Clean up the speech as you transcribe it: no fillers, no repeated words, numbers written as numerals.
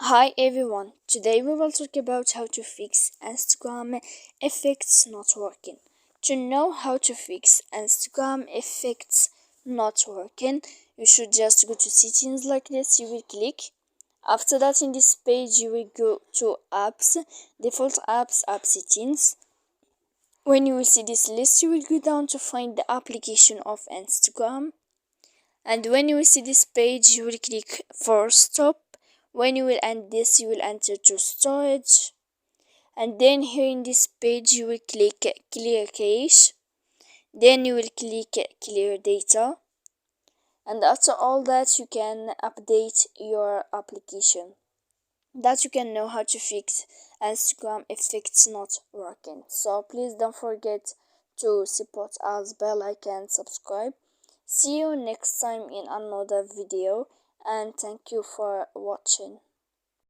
Hi everyone, today we will talk about how to fix Instagram effects not working. To know how to fix Instagram effects not working, you should just go to settings like this, you will click. After that, in this page you will go to apps, default apps, app settings. When you will see this list, you will go down to find the application of Instagram. And when you will see this page, you will click for stop. When you will end this, you will enter to storage, and then here in this page you will click clear cache, then you will click clear data, and after all that you can update your application. That you can know how to fix Instagram effects not working. So please don't forget to support us by like and subscribe. See you next time in another video, and thank you for watching.